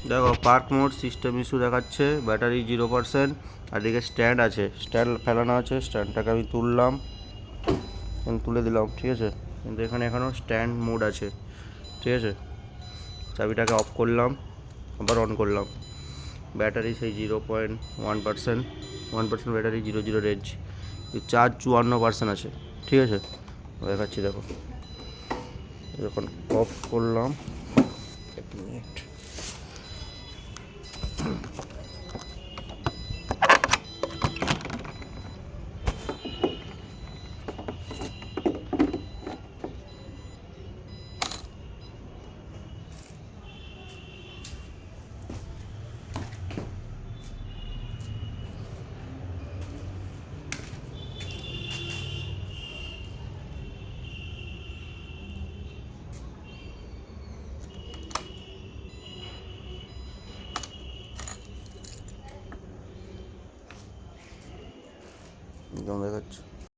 দেখো park mode system issue দেখাচ্ছে, battery 0%, আর এদিকে স্ট্যান্ড আছে, স্ট্যান্ড ফেলানো আছে, স্ট্যান্ডটাকে আমি তুললাম, তুলে দিলাম, ঠিক আছে। কিন্তু এখানে এখনও স্ট্যান্ড মোড আছে, ঠিক আছে। চাবিটাকে অফ করলাম, আবার অন করলাম, ব্যাটারি সেই 0.1%, 1% ব্যাটারি, 0 রেঞ্জ, চার্জ 54% আছে, ঠিক আছে। দেখাচ্ছি দেখো, যখন অফ করলাম, এক মিনিট, দেখাচ্ছি।